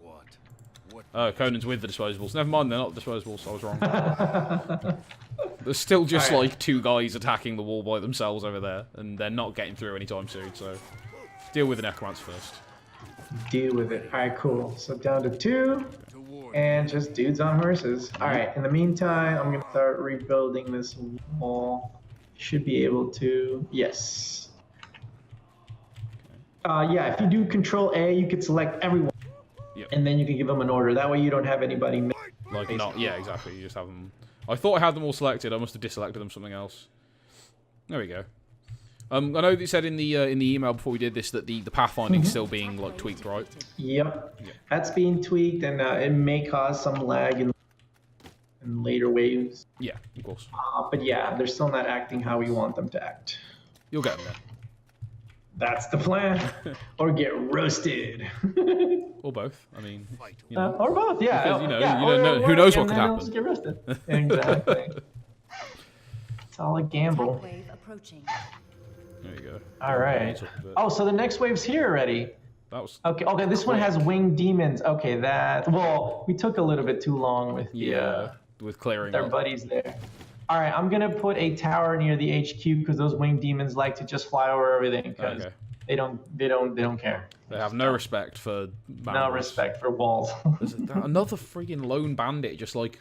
What? Oh, Conan's with the disposables. Never mind, they're not the disposables. I was wrong. There's still just like 2 guys attacking the wall by themselves over there, and they're not getting through anytime soon, so... Deal with the necromancer first. Deal with it. Alright, cool. So down to 2. And just dudes on horses. Alright, in the meantime, I'm going to start rebuilding this wall. Should be able to... Yes. Yeah, if you do Control A, you could select everyone. Yep. And then you can give them an order. That way you don't have anybody... Like, not... Yeah, exactly. You just have them... I thought I had them all selected. I must have deselected them something else. There we go. I know that you said in the email before we did this that the pathfinding's still being like tweaked, right? Yep. That's being tweaked, and it may cause some lag in later waves. Yeah, of course. But yeah, they're still not acting how we want them to act. You'll get them there. That's the plan. Or get roasted. Or both. I mean, or both. Yeah. Because, you don't know, who knows what could happen. Get roasted. Exactly. It's all a gamble. Wave approaching. There you go. All right. Oh, so the next wave's here already. That was okay. This one has winged demons. Okay, we took a little bit too long with with clearing their buddies there. All right, I'm gonna put a tower near the HQ because those winged demons like to just fly over everything because they don't care. They have no respect for no respect for walls. There's another freaking lone bandit just like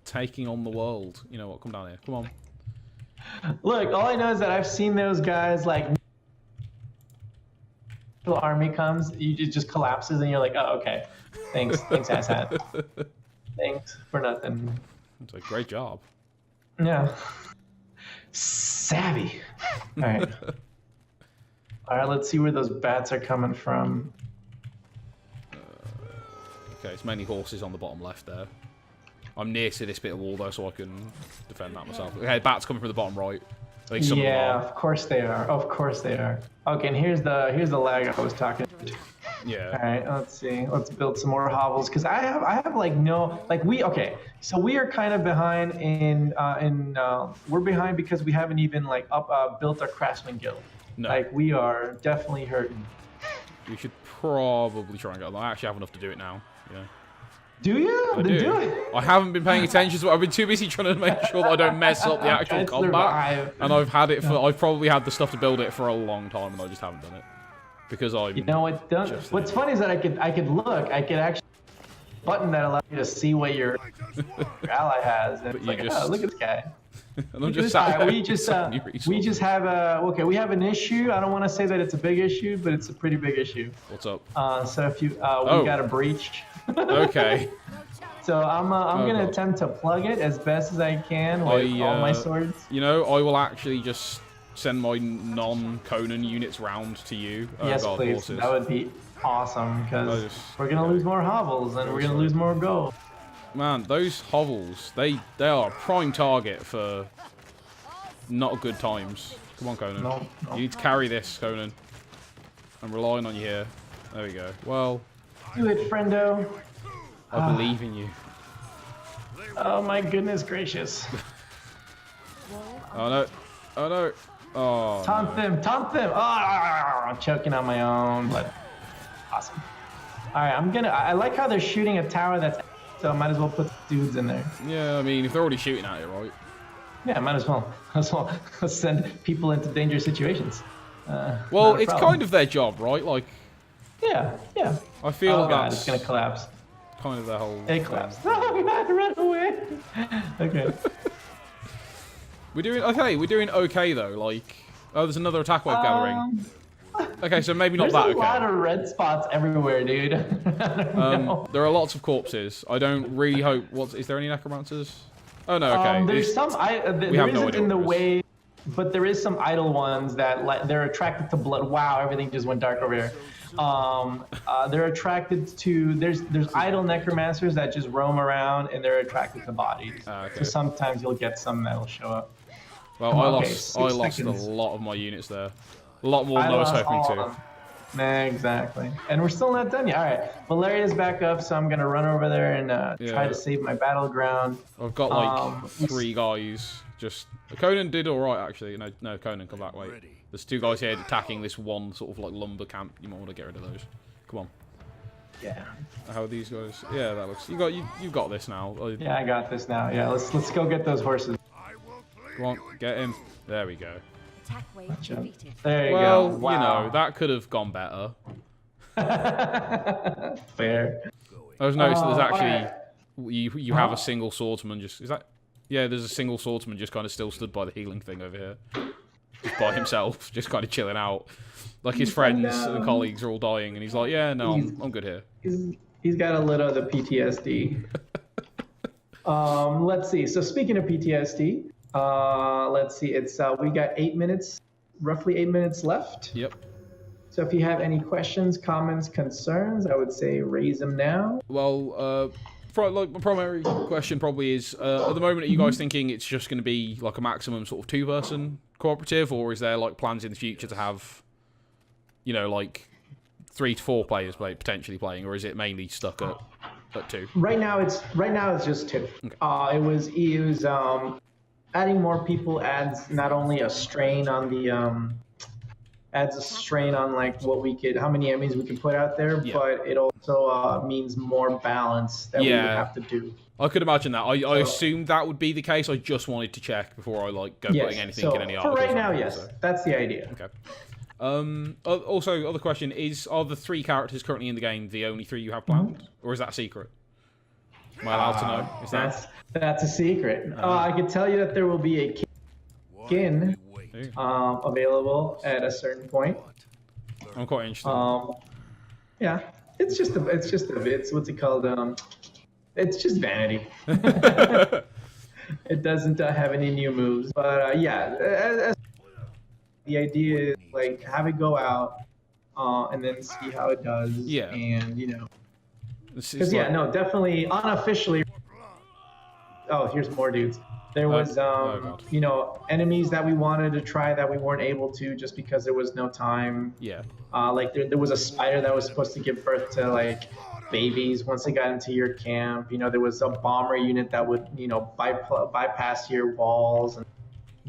taking on the world. You know what? Come down here. Come on. Look, all I know is that I've seen those guys like the army comes, it just collapses, and you're like, oh, okay. Thanks, asshat. Thanks for nothing. It's a great job. Yeah. Savvy. All right. All right, let's see where those bats are coming from. Okay, it's mainly horses on the bottom left there. I'm near to this bit of wall though, so I can defend that myself. Okay, bats coming from the bottom right. Yeah, of course they are. Of course they are. Okay, and here's the lag I was talking about. Yeah. All right, let's see. Let's build some more hovels because I have like no so we are kind of behind we're behind because we haven't even like built our craftsman guild. No. Like we are definitely hurting. We should probably try and get. I actually have enough to do it now. Yeah. Do you? I do. I haven't been paying attention to it. I've been too busy trying to make sure that I don't mess up the actual combat. And I've probably had the stuff to build it for a long time, and I just haven't done it because I'm. You know what? What's funny is that I could actually button that allows you to see what your ally has. And it's like, oh, look at this guy. And I'm just we just have we have an issue. I don't want to say that it's a big issue, but it's a pretty big issue. What's up? So if you we got a breach. Okay. So I'm gonna attempt to plug it as best as I can with all my swords. You know, I will actually just send my non-Conan units round to you. Yes, please. Horses. That would be awesome because we're gonna lose more hovels and we're gonna lose more gold. Man, those hovels, they are a prime target for not good times. Come on, Conan. No. You need to carry this, Conan. I'm relying on you here. There we go. Well. Do it, friendo. I believe in you. Oh my goodness gracious. Oh no. Oh no. Oh. Taunt them. Oh, I'm choking on my own, but awesome. All right, I like how they're shooting a tower that's. So I might as well put dudes in there. Yeah, I mean, if they're already shooting at you, right? Yeah, might as well. Send people into dangerous situations. Well, it's kind of their job, right? Like. Yeah. I feel God, it's gonna collapse. Kind of their whole. It collapsed. Oh God, run away. Okay. We're doing okay though. Like, there's another attack wave gathering. Okay, so maybe not that okay. There's a lot of red spots everywhere, dude. There are lots of corpses. I don't really hope. Is there any necromancers? Oh no, okay. There's some. There isn't in the way, but there is some idle ones that they're attracted to blood. Wow, everything just went dark over here. They're attracted to. There's idle necromancers that just roam around and they're attracted to bodies. Okay. So sometimes you'll get some that'll show up. Well, I lost a lot of my units there. A lot more than I was hoping to. Exactly. And we're still not done yet. All right. Valeria's back up, so I'm going to run over there and try to save my battleground. I've got like 3 guys. Conan did all right, actually. No, Conan, come back. Wait. There's 2 guys here attacking this one sort of like lumber camp. You might want to get rid of those. Come on. Yeah. How are these guys? Yeah, that looks. You got this now. Yeah, I got this now. Yeah, let's go get those horses. Come on, get him. There we go. There you go. Wow. You know, that could have gone better. Fair. I was noticing there's actually you have a single swordsman there's a single swordsman just kind of still stood by the healing thing over here. Just by himself, just kind of chilling out. Like his friends and colleagues are all dying and he's like, yeah, no, I'm good here. He's got a little of the PTSD. Let's see. So speaking of PTSD, let's see. It's we got 8 minutes roughly 8 minutes left. Yep. So if you have any questions, comments, concerns, I would say raise them now. Well, my primary question probably is, at the moment, are you guys thinking it's just going to be like a maximum sort of 2-person cooperative, or is there like plans in the future to have, you know, like 3 to 4 players potentially playing, or is it mainly stuck at 2? Right now it's just 2. Okay. It was adding more people adds not only a strain on the adds a strain on like how many enemies we can put out there, but it also means more balance that we would have to do. I could imagine that. I assumed that would be the case. I just wanted to check before I like go putting anything in any articles. For right now, yes, that's the idea. Okay. Also, other question is: are the 3 characters currently in the game the only 3 you have planned, or is that a secret? Am I allowed to know? That's a secret. I can tell you that there will be a skin available at a certain point. I'm quite interested. Yeah, it's just what's it called? It's just vanity. It doesn't have any new moves, but the idea is like have it go out and then see how it does. Yeah, and because definitely unofficially. Oh, here's more dudes. There was, enemies that we wanted to try that we weren't able to just because there was no time. Yeah. Like there was a spider that was supposed to give birth to like babies once they got into your camp. There was a bomber unit that would, bypass your walls and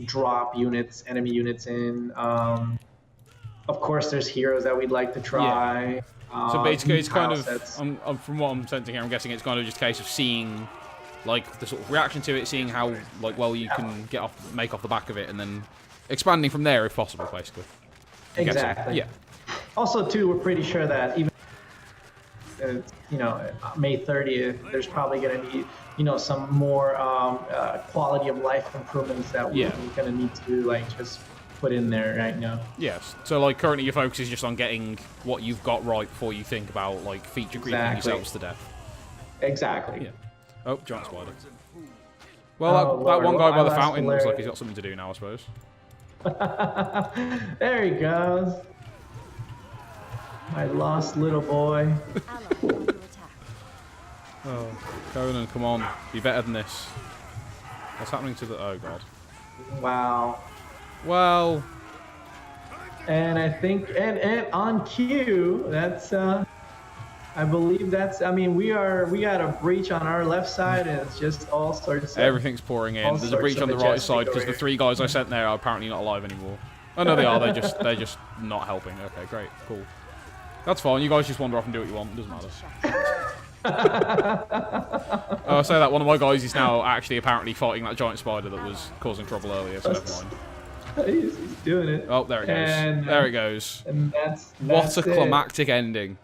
drop enemy units in. Of course, there's heroes that we'd like to try. Yeah. So basically, it's kind of, from what I'm sensing here, I'm guessing it's kind of just a case of seeing like the sort of reaction to it, seeing how like well you can make off the back of it, and then expanding from there if possible, basically. Exactly. Yeah. Also, too, we're pretty sure that even May 30th, there's probably going to be some more quality of life improvements that we're going to need to like just put in there right now. Yes. So like currently your focus is just on getting what you've got right before you think about like feature creeping yourselves to death. Exactly. Yeah. Oh, giant spider. Well, that one guy by the fountain looks like he's got something to do now, I suppose. There he goes. My lost little boy. Oh, Conan, come on. Be better than this. What's happening to the... Oh, God. Wow. Well... And I think... And on cue, that's... I believe that's. I mean, we got a breach on our left side, and it's just all sorts. Everything's pouring in. There's a breach on the right side because the 3 guys I sent there are apparently not alive anymore. Oh no, they are. They're just not helping. Okay, great, cool. That's fine. You guys just wander off and do what you want. It doesn't matter. I'll say that one of my guys is now actually apparently fighting that giant spider that was causing trouble earlier. So never mind. He's doing it. Oh, there it goes. And, there it goes. And that's what a climactic ending.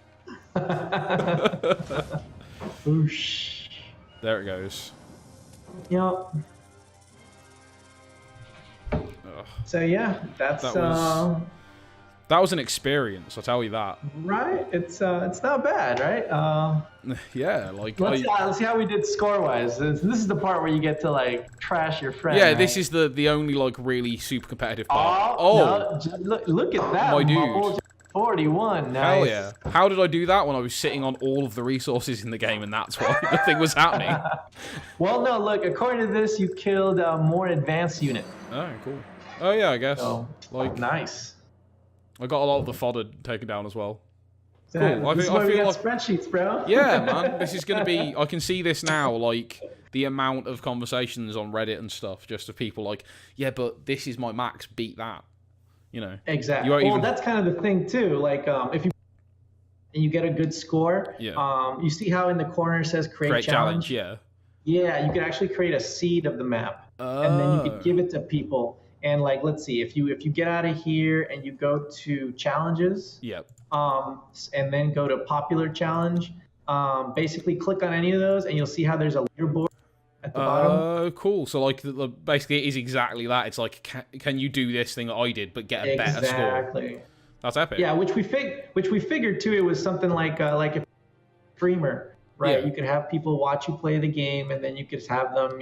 Whoosh. There it goes. Yep. So yeah, that was an experience. I'll tell you that. Right? It's not bad, right? Yeah, like let's see how we did score-wise. This is the part where you get to like trash your friend. Yeah, right? This is the only like really super competitive part. No, look at that, my dude. 41, nice. Hell yeah. How did I do that when I was sitting on all of the resources in the game and that's why the thing was happening? Well, no, look, according to this, you killed a more advanced unit. Oh, cool. Oh, yeah, I guess. So, like, nice. I got a lot of the fodder taken down as well. Cool. I feel like spreadsheets, bro. Yeah, man. This is going to be... I can see this now, like, the amount of conversations on Reddit and stuff, just of people like, yeah, but this is my max, beat that. Exactly. Well, that's kind of the thing too. Like, if you get a good score, you see how in the corner it says create challenge. Yeah. Yeah, you can actually create a seed of the map, and then you can give it to people. And like, let's see, if you get out of here and you go to challenges, and then go to popular challenge, basically click on any of those, and you'll see how there's a leaderboard at the bottom. Oh, cool. So, like, basically, it is exactly that. It's like, can you do this thing that I did, but get a better score? Exactly. That's epic. Yeah, which we figured too. It was something like a streamer right? Yeah. You could have people watch you play the game, and then you could have them,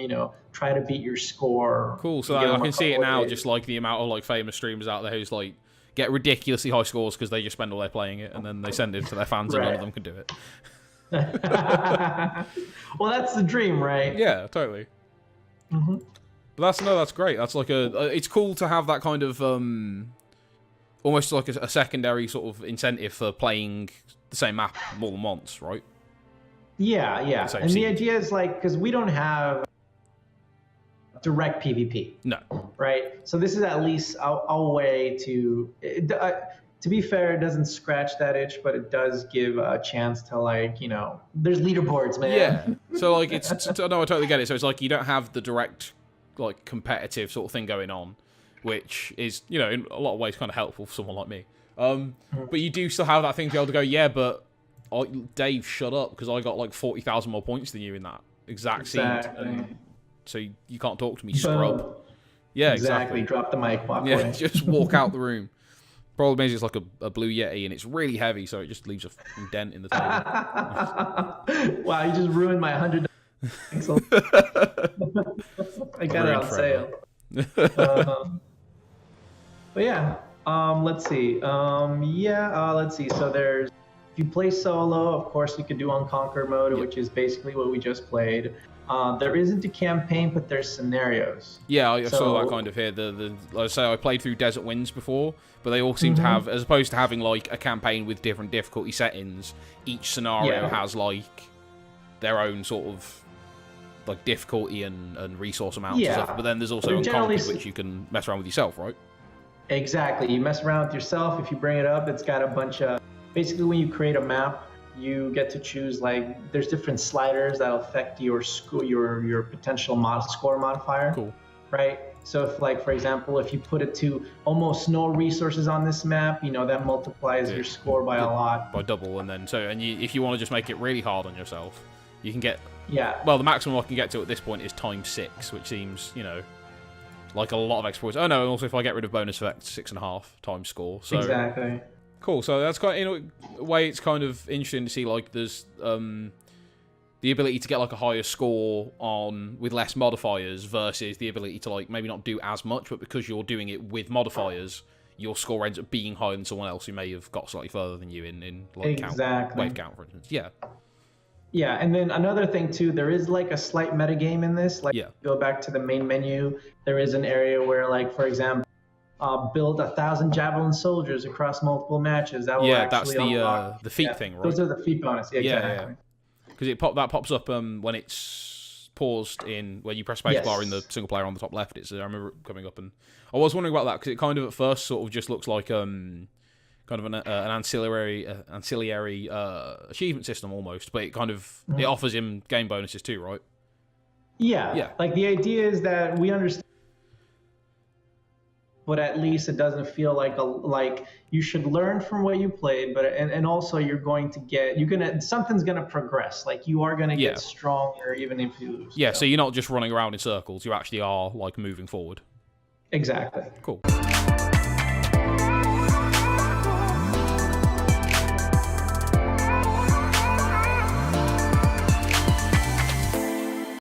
try to beat your score. Cool. So I can see it now, just like the amount of like famous streamers out there who's like get ridiculously high scores because they just spend all day playing it, and then they send it to their fans, and none of them can do it. Well, that's the dream, right? Yeah, totally. Mm-hmm. But that's great. That's like it's cool to have that kind of almost like a secondary sort of incentive for playing the same map more than once, right? Yeah. And the idea is like, because we don't have direct PvP. No. Right? So this is at least a way to be fair, it doesn't scratch that itch, but it does give a chance to like, there's leaderboards, man. Yeah. So like no, I totally get it. So it's like you don't have the direct like competitive sort of thing going on, which is, in a lot of ways kind of helpful for someone like me. But you do still have that thing to be able to go, yeah, but Dave, shut up, because I got like 40,000 more points than you in that exact scene. And so you can't talk to me, scrub. Yeah, exactly. Drop the mic, walk away. Just walk out the room. Problem is, it's like a Blue Yeti, and it's really heavy, so it just leaves a fucking dent in the table. Wow, you just ruined my $100. I got it on sale. But yeah, let's see. Let's see. So there's, if you play solo, of course you could do Unconquered mode, which is basically what we just played. There isn't a campaign, but there's scenarios. Yeah, I saw that kind of here. Like I say, I played through Desert Winds before, but they all seem to have, as opposed to having like a campaign with different difficulty settings, each scenario has like their own sort of like difficulty and resource amounts and stuff. But then there's also Unconquered, which you can mess around with yourself, right? Exactly. You mess around with yourself. If you bring it up, it's got a bunch of, basically when you create a map, you get to choose, like, there's different sliders that'll affect your your potential score modifier. Cool. Right? So if, like, for example, if you put it to almost no resources on this map, that multiplies your score by a lot. By double, and then if you want to just make it really hard on yourself, you can get. Yeah. Well, the maximum I can get to at this point is ×6, which seems, like a lot of exploits. Oh no, and also if I get rid of bonus effect, 6.5 times score. So exactly. Cool. So that's kind of, in a way, it's kind of interesting to see like there's the ability to get like a higher score on with less modifiers versus the ability to like maybe not do as much, but because you're doing it with modifiers, your score ends up being higher than someone else who may have got slightly further than you in like wave count, for instance. Yeah. Yeah, and then another thing too, there is like a slight metagame in this. Like, go back to the main menu, there is an area where, like, for example, build 1,000 javelin soldiers across multiple matches. That will actually that's the feat thing, right? Those are the feat bonus. Yeah, exactly. Because that pops up when it's paused in when you press spacebar in the single player on the top left. I remember it coming up, and I was wondering about that because it kind of at first sort of just looks like kind of an ancillary achievement system almost, but it kind of it offers him game bonuses too, right? Yeah. Like the idea is that we understand, but at least it doesn't feel like you should learn from what you played, but and also something's gonna progress. Like you are gonna get stronger even if you lose. Yeah, so you're not just running around in circles. You actually are like moving forward. Exactly. Cool.